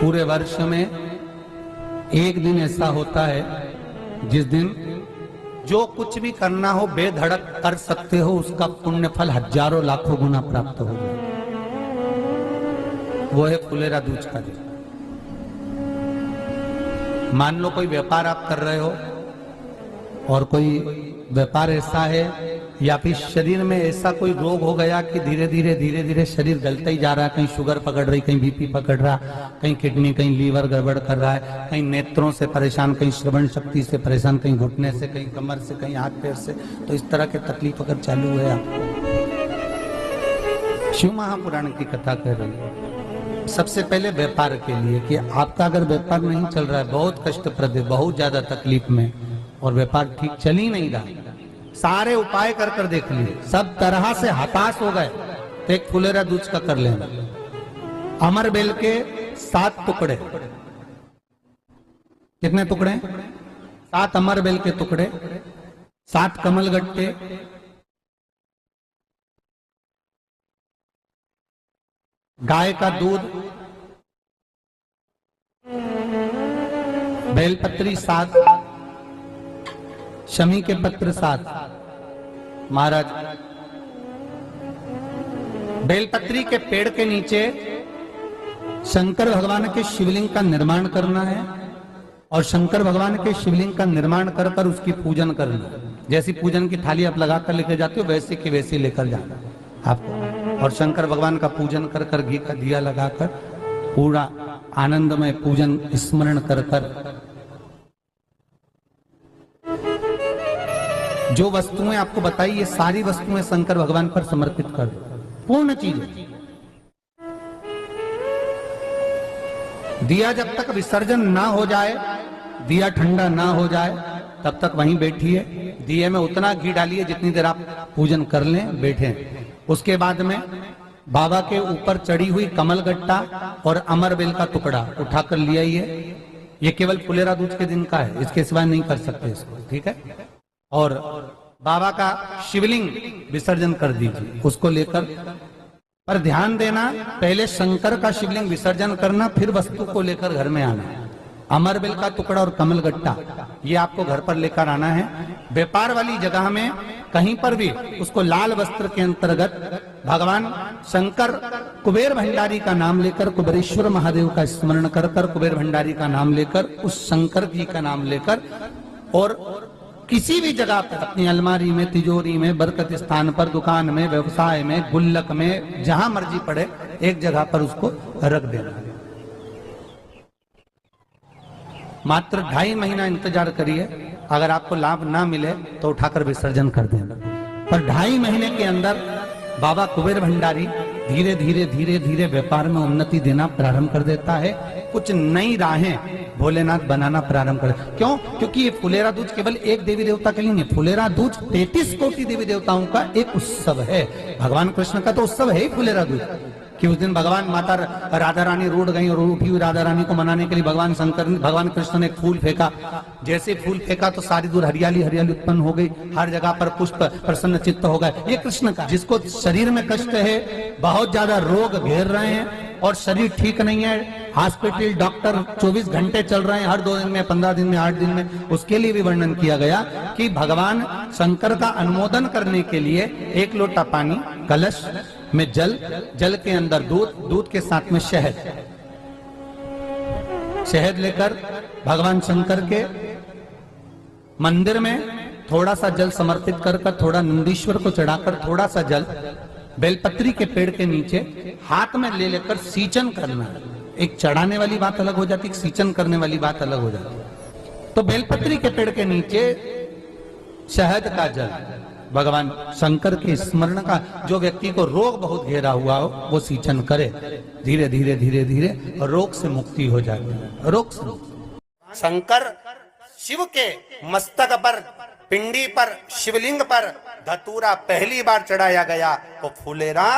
पूरे वर्ष में एक दिन ऐसा होता है जिस दिन जो कुछ भी करना हो बेधड़क कर सकते हो, उसका पुण्य फल हजारों लाखों गुना प्राप्त हो जाए। वो है फुलेरा दूज का दिन। मान लो कोई व्यापार आप कर रहे हो और कोई व्यापार ऐसा है या फिर शरीर में ऐसा कोई रोग हो गया कि धीरे धीरे शरीर गलता ही जा रहा है। कहीं शुगर पकड़ रही, कहीं बीपी पकड़ रहा, कहीं किडनी, कहीं लीवर गड़बड़ कर रहा है, कहीं नेत्रों से परेशान, कहीं श्रवण शक्ति से परेशान, कहीं घुटने से, कहीं कमर से, कहीं हाथ पैर से। तो इस तरह के तकलीफ अगर चालू है आपको, शिव महापुराण की कथा कह रही है। सबसे पहले व्यापार के लिए कि आपका अगर व्यापार नहीं चल रहा है, बहुत कष्टप्रद है, बहुत ज्यादा तकलीफ में और व्यापार ठीक चल ही नहीं रहा, सारे उपाय कर कर देख लिए, सब तरह से हताश हो गए, तो एक फुलेरा दूज का कर लेना। अमर बेल के 7 टुकड़े, कितने टुकड़े? 7 अमर बेल के टुकड़े, 7 कमल गट्टे, गाय का दूध, बेलपत्री 7, शमी के पत्र 7। महाराज, बेलपत्री के पेड़ के नीचे शंकर भगवान के शिवलिंग का निर्माण करना है और शंकर भगवान के शिवलिंग का निर्माण कर कर उसकी पूजन करना। जैसी पूजन की थाली आप लगा कर लेकर जाते हो, वैसे की वैसे लेकर जाना आपको, और शंकर भगवान का पूजन कर कर, घी का दिया लगाकर पूरा आनंदमय पूजन स्मरण कर कर जो वस्तुएं आपको बताई, ये सारी वस्तुएं शंकर भगवान पर समर्पित कर दो, पूर्ण चीजें। दिया जब तक विसर्जन ना हो जाए, दिया ठंडा ना हो जाए, तब तक वहीं बैठिए। दिए में उतना घी डालिए जितनी देर आप पूजन कर लें, बैठे। उसके बाद में बाबा के ऊपर चढ़ी हुई कमल गट्टा और अमर बेल का टुकड़ा उठाकर ले आइए। ये केवल फुलेरा दूज के दिन का है, इसके सिवाय नहीं कर सकते इसको, ठीक है। और बाबा का शिवलिंग विसर्जन कर दीजिए, उसको लेकर, पर ध्यान देना, पहले शंकर का शिवलिंग विसर्जन करना, फिर वस्तु को लेकर घर में आना। अमर बेल का टुकड़ा और कमल गट्टा ये आपको घर पर लेकर आना है। व्यापार वाली जगह में कहीं पर भी उसको लाल वस्त्र के अंतर्गत भगवान शंकर, कुबेर भंडारी का नाम लेकर, कुबेरेश्वर महादेव का स्मरण कर कर, कुबेर भंडारी का नाम लेकर, उस शंकर जी का नाम लेकर, और किसी भी जगह पर अपनी अलमारी में, तिजोरी में, बरकत स्थान पर, दुकान में, व्यवसाय में, गुल्लक में, जहां मर्जी पड़े, एक जगह पर उसको रख देना। मात्र 2.5 महीना इंतजार करिए, अगर आपको लाभ ना मिले तो उठाकर विसर्जन कर देना। पर 2.5 महीने के अंदर बाबा कुबेर भंडारी धीरे धीरे व्यापार में उन्नति देना प्रारंभ कर देता है। कुछ नई राहें भोलेनाथ बनाना प्रारंभ कर। क्यों? क्योंकि ये फुलेरा दूज केवल एक देवी देवता के लिए नहीं, फुलेरा दूज 33 कोटि देवी देवताओं का एक उत्सव है। भगवान कृष्ण का तो उत्सव है ही फुलेरा दूज, कि उस दिन भगवान माता राधा रानी रूठ गई और उठी हुई राधा रानी को मनाने के लिए भगवान कृष्ण ने एक फूल फेंका। जैसे फूल फेंका तो सारी दूर हरियाली हरियाली उत्पन्न हो गई, हर जगह पर पुष्प प्रसन्न चित्त हो गए। ये कृष्ण का, जिसको शरीर में कष्ट है, बहुत ज्यादा रोग घेर रहे हैं और शरीर ठीक नहीं है, हॉस्पिटल डॉक्टर 24 घंटे चल रहे हैं, हर 2 दिन में, 15 दिन में, 8 दिन में, उसके लिए भी वर्णन किया गया कि भगवान शंकर का अनुमोदन करने के लिए 1 लोटा पानी, कलश में जल, जल के अंदर दूध, दूध के साथ में शहद, शहद लेकर भगवान शंकर के मंदिर में थोड़ा सा जल समर्पित कर, थोड़ा नंदीश्वर को चढ़ाकर, थोड़ा सा जल बेलपत्री के पेड़ के नीचे हाथ में ले लेकर सींचन करना। एक चढ़ाने वाली बात अलग हो जाती, एक सींचन करने वाली बात अलग हो जाती। तो बेलपत्री के पेड़ के नीचे शहद का जल, भगवान शंकर के स्मरण का, जो व्यक्ति को रोग बहुत घेरा हुआ हो वो सींचन करे, धीरे धीरे रोग से मुक्ति हो जाती है। रोग से शंकर शिव के मस्तक पर, पिंडी पर, शिवलिंग पर धतूरा पहली बार चढ़ाया गया तो फुलेरा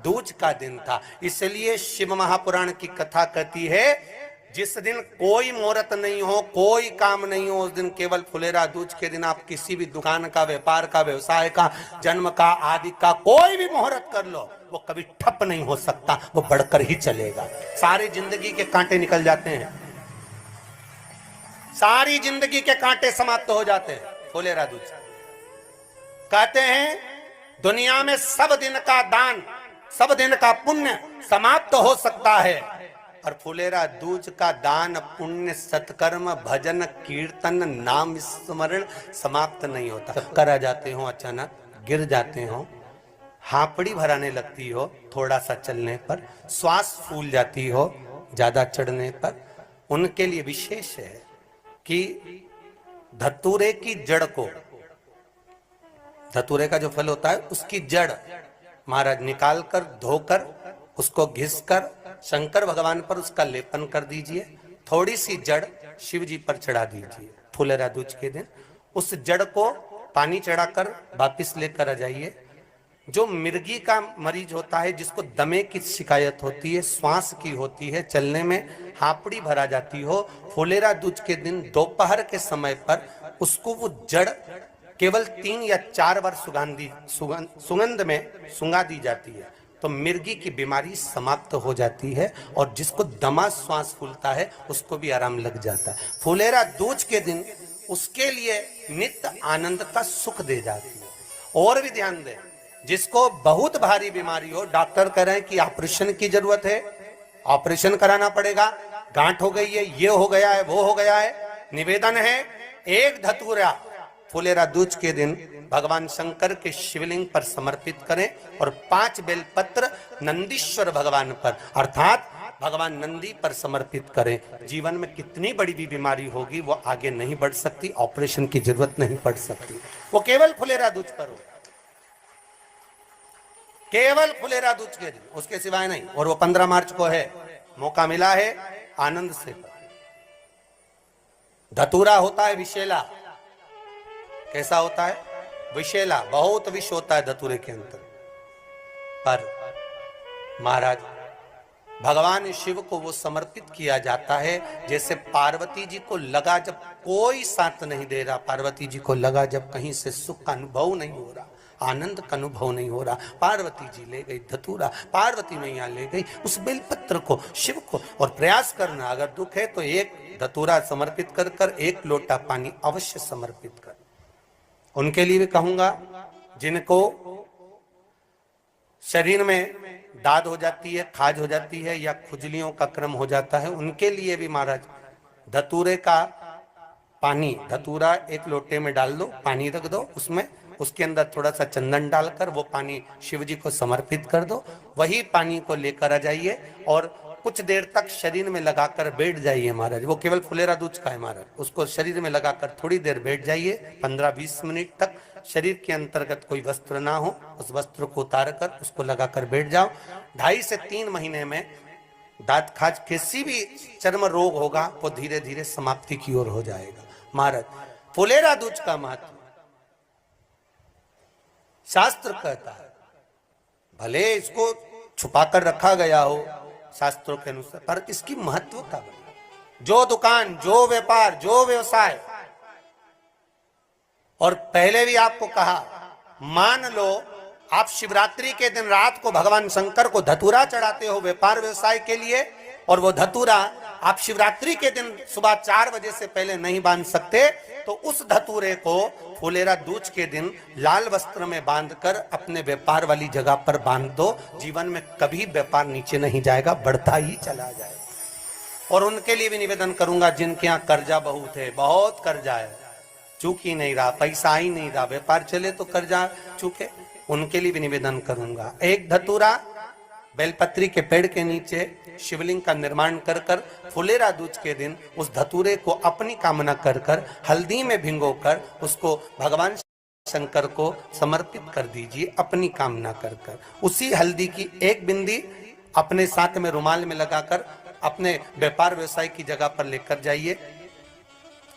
दूज का दिन था। इसलिए शिव महापुराण की कथा कहती है, जिस दिन कोई मुहूर्त नहीं हो, कोई काम नहीं हो, उस दिन केवल फुलेरा दूज के दिन आप किसी भी दुकान का, व्यापार का, व्यवसाय का, जन्म का, आदि का कोई भी मुहूर्त कर लो, वो कभी ठप नहीं हो सकता, वो बढ़कर ही चलेगा। सारी जिंदगी के कांटे निकल जाते हैं, सारी जिंदगी के कांटे समाप्त हो जाते हैं फुलेरा दूज। कहते हैं दुनिया में सब दिन का दान, सब दिन का पुण्य समाप्त हो सकता है, और फुलेरा दूज का दान, पुण्य, सत्कर्म, भजन, कीर्तन, नाम स्मरण समाप्त नहीं होता। चक्कर आ जाते हो, अचानक गिर जाते हो, हापड़ी भराने लगती हो थोड़ा सा चलने पर, श्वास फूल जाती हो ज्यादा चढ़ने पर, उनके लिए विशेष है कि धतूरे की जड़ को, धतूरे का जो फल होता है उसकी जड़ महाराज निकाल कर, धोकर, उसको घिसकर शंकर भगवान पर उसका लेपन कर दीजिए। थोड़ी सी जड़ शिव जी पर चढ़ा दीजिए फुलेरा दूज के दिन। उस जड़ को पानी चढ़ाकर वापिस लेकर आ जाइए। जो मिर्गी का मरीज होता है, जिसको दमे की शिकायत होती है, श्वास की होती है, चलने में हापड़ी भरा जाती हो, फुलेरा दूज के दिन दोपहर के समय पर उसको वो जड़ केवल 3 या 4 बार सुगंध में सुंगा दी जाती है, तो मिर्गी की बीमारी समाप्त हो जाती है, और जिसको दमा श्वास फूलता है उसको भी आराम लग जाता है। फुलेरा दूज के दिन उसके लिए नित्य आनंद का सुख दे जाती है। और भी ध्यान दें, जिसको बहुत भारी बीमारी हो, डॉक्टर कह रहे हैं कि ऑपरेशन की जरूरत है, ऑपरेशन कराना पड़ेगा, गांठ हो गई है, ये हो गया है, वो हो गया है, निवेदन है एक धतूरा फुलेरा दूज के दिन भगवान शंकर के शिवलिंग पर समर्पित करें, और 5 बेलपत्र नंदीश्वर भगवान पर अर्थात भगवान नंदी पर समर्पित करें। जीवन में कितनी बड़ी भी बीमारी होगी वो आगे नहीं बढ़ सकती, ऑपरेशन की जरूरत नहीं पड़ सकती, वो केवल फुलेरा दूज पर हो, केवल फुलेरा दूज के दिन, उसके सिवाय नहीं। और वो 15 मार्च को है, मौका मिला है, आनंद से। धतूरा होता है विषैला, कैसा होता है? विषैला, बहुत विष होता है धतूरे के अंदर। पर महाराज भगवान शिव को वो समर्पित किया जाता है, जैसे पार्वती जी को लगा जब कोई साथ नहीं दे रहा, पार्वती जी को लगा जब कहीं से सुख का अनुभव नहीं हो रहा, आनंद का अनुभव नहीं हो रहा, पार्वती जी ले गई धतूरा, पार्वती मैया ले गई उस बेलपत्र को शिव को। और प्रयास करना, अगर दुख है तो एक धतूरा समर्पित कर कर 1 लोटा पानी अवश्य समर्पित कर। उनके लिए भी कहूंगा जिनको शरीर में दाद हो जाती है, खाज हो जाती है, या खुजलियों का क्रम हो जाता है, उनके लिए भी महाराज धतूरे का पानी, धतूरा 1 लोटे में डाल दो, पानी रख दो उसमें, उसके अंदर थोड़ा सा चंदन डालकर वो पानी शिव जी को समर्पित कर दो। वही पानी को लेकर आ जाइए और कुछ देर तक शरीर में लगाकर बैठ जाइए महाराज। वो केवल फुलेरा दूज का है महाराज, उसको शरीर में लगाकर थोड़ी देर बैठ जाइए, 15-20 मिनट तक। शरीर के अंतर्गत कोई वस्त्र ना हो, उस वस्त्र को उतार कर उसको लगाकर बैठ जाओ। 2.5 से 3 महीने में दांत खाज, किसी भी चर्म रोग होगा वो धीरे धीरे समाप्ति की ओर हो जाएगा। महाराज फुलेरा दूज का महत्व शास्त्र कहता है, भले इसको छुपाकर रखा गया हो शास्त्रों के अनुसार, पर इसकी महत्व का जो दुकान, जो व्यापार, जो व्यवसाय, और पहले भी आपको कहा, मान लो आप शिवरात्रि के दिन रात को भगवान शंकर को धतूरा चढ़ाते हो व्यापार व्यवसाय के लिए, और वो धतूरा आप शिवरात्रि के दिन सुबह 4 बजे से पहले नहीं बांध सकते, तो उस धतूरे को फुलेरा दूज के दिन लाल वस्त्र में बांधकर अपने व्यापार वाली जगह पर बांध दो। जीवन में कभी व्यापार नीचे नहीं जाएगा, बढ़ता ही चला जाएगा। और उनके लिए भी निवेदन करूंगा जिनके यहाँ कर्जा बहुत है, बहुत कर्जा है, चूक ही नहीं रहा, पैसा ही नहीं रहा, व्यापार चले तो कर्जा चूके, उनके लिए भी निवेदन करूंगा। एक धतूरा बेलपत्री के पेड़ के नीचे शिवलिंग का निर्माण कर कर फुलेरा दूज के दिन उस धतूरे को अपनी कामना कर कर हल्दी में भिंगोकर उसको भगवान शंकर को समर्पित कर दीजिए अपनी कामना कर कर। उसी हल्दी की 1 बिंदी अपने साथ में रुमाल में लगाकर अपने व्यापार व्यवसाय की जगह पर लेकर जाइए।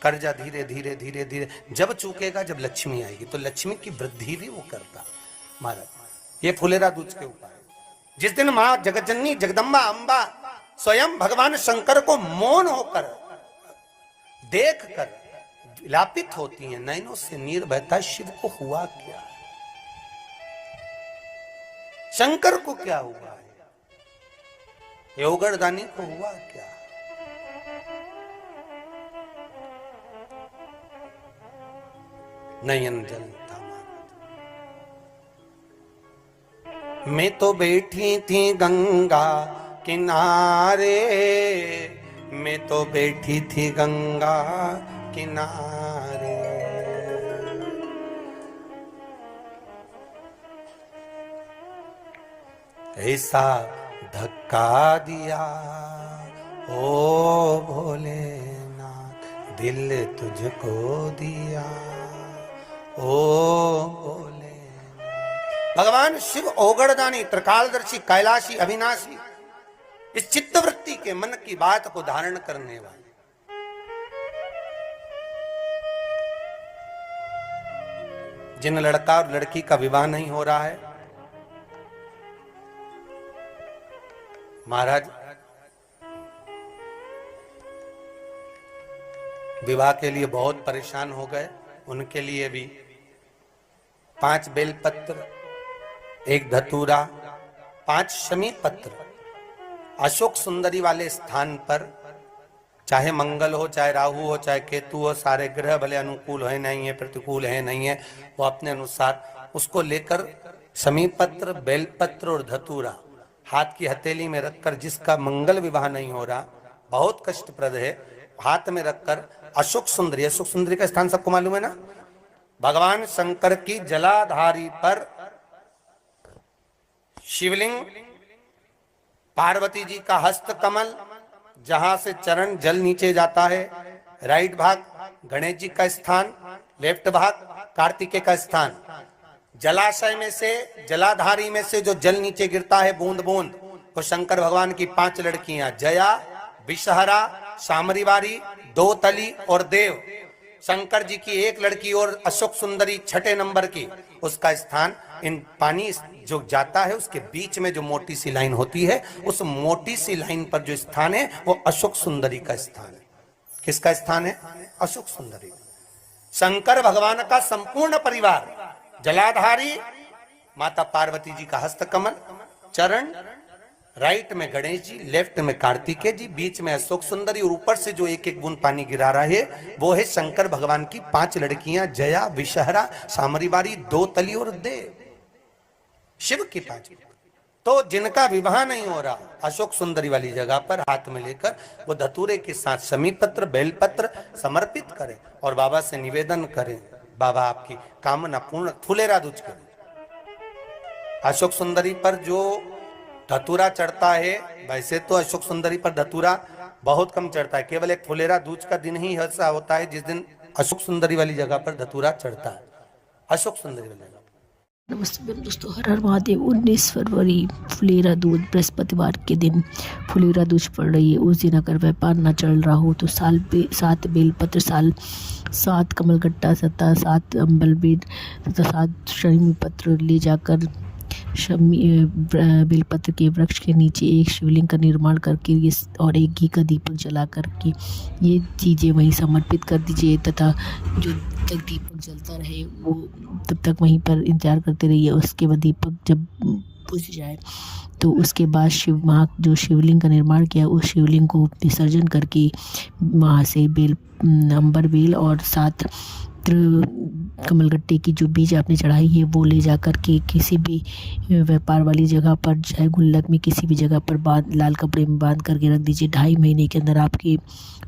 कर्जा धीरे धीरे धीरे धीरे जब चूकेगा, जब लक्ष्मी आएगी, तो लक्ष्मी की वृद्धि भी वो करता। महाराज ये फुलेरा दूज के ऊपर, जिस दिन माँ जगतजननी जगदम्बा अम्बा स्वयं भगवान शंकर को मौन होकर देखकर विलापित होती हैं, नैनों से नीर बहता, शिव को हुआ क्या, शंकर को क्या हुआ है, योगरदानी को हुआ क्या। नयन जलता मैं तो बैठी थी गंगा किनारे, मैं तो बैठी थी गंगा किनारे, ऐसा धक्का दिया ओ भोलेनाथ, दिल तुझको दिया ओ भोले। भगवान शिव ओगड़दानी, त्रिकालदर्शी, कैलाशी, अविनाशी, इस चित्तवृत्ति के मन की बात को धारण करने वाले, जिन लड़का और लड़की का विवाह नहीं हो रहा है, महाराज विवाह के लिए बहुत परेशान हो गए, उनके लिए भी 5 बेलपत्र, 1 धतूरा, 5 शमी पत्र अशोक सुंदरी वाले स्थान पर, चाहे मंगल हो, चाहे राहु हो, चाहे केतु हो, सारे ग्रह भले अनुकूल है नहीं है, प्रतिकूल है नहीं है, वो अपने अनुसार उसको लेकर शमी पत्र, बेलपत्र और धतूरा हाथ की हथेली में रखकर, जिसका मंगल विवाह नहीं हो रहा, बहुत कष्टप्रद है, हाथ में रखकर अशोक सुंदरी, अशोक सुंदरी का स्थान सबको मालूम है ना, भगवान शंकर की जलाधारी पर शिवलिंग, पार्वती जी का हस्त कमल, जहां से चरण जल नीचे जाता है, राइट भाग गणेश जी का स्थान, लेफ्ट भाग कार्तिकेय का स्थान, जलाशय में से, जलाधारी में से जो जल नीचे गिरता है बूंद बूंद, तो शंकर भगवान की 5 लड़कियां, जया, विषहरा, सामरीवारी, दोतली और देव, शंकर जी की 1 लड़की और अशोक सुंदरी 6ठे नंबर की, उसका स्थान, इन पानी जो जाता है उसके बीच में जो मोटी सी लाइन होती है, उस मोटी सी लाइन पर जो स्थान है वो अशोक सुंदरी का स्थान है। किसका स्थान है? अशोक सुंदरी। शंकर भगवान का संपूर्ण परिवार, जलाधारी माता पार्वती जी का हस्तकमल, चरण, राइट में गणेश जी, लेफ्ट में कार्तिकेय जी, बीच में अशोक सुंदरी, और ऊपर से जो 1-1 बूंद पानी गिरा रहा है वो है शंकर भगवान की 5 लड़कियां, जया, विषहरा, सामरीवारी, दोतली और देव, शिव की 5। तो जिनका विवाह नहीं हो रहा, अशोक सुंदरी वाली जगह पर हाथ में लेकर वो धतूरे के साथ शमी पत्र, बेलपत्र समर्पित करें और बाबा से निवेदन करें, बाबा आपकी कामना पूर्ण, फुलेरा दूज करें। अशोक सुंदरी पर जो धतूरा चढ़ता है, वैसे तो अशोक सुंदरी पर धतूरा बहुत कम चढ़ता है, केवल एक फुलेरा दूज का दिन ही ऐसा होता है जिस दिन अशोक सुंदरी वाली जगह पर धतूरा चढ़ता है, अशोक सुंदरी वाली जगह। नमस्ते दोस्तों, हर हर महादेव। 19 फरवरी फुलेरा दूज, बृहस्पतिवार के दिन फुलेरा दूज पड़ रही है। उस दिन अगर व्यापार न चल रहा हो तो 7 बेलपत्र, 7 कमलगट्टा, 7 अम्बल बेल तथा 7 शमी पत्र ले जाकर बेलपत्र के वृक्ष के नीचे एक शिवलिंग का निर्माण करके ये और एक घी का दीपक जला करके ये चीज़ें वहीं समर्पित कर दीजिए, तथा जो तक दीपक जलता रहे वो तब तक वहीं पर इंतजार करते रहिए। उसके बाद दीपक जब बुझ जाए तो उसके बाद जो शिवलिंग का निर्माण किया उस शिवलिंग को विसर्जन करके वहाँ से अंबर बेल और 7 कमलगट्टे की जो बीज आपने चढ़ाई है वो ले जा कर के किसी भी व्यापार वाली जगह पर, चाहे गुल्लक में किसी भी जगह पर लाल कपड़े में बांध करके रख दीजिए। 2.5 महीने के अंदर आपके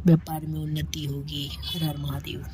व्यापार में उन्नति होगी। हर हर महादेव।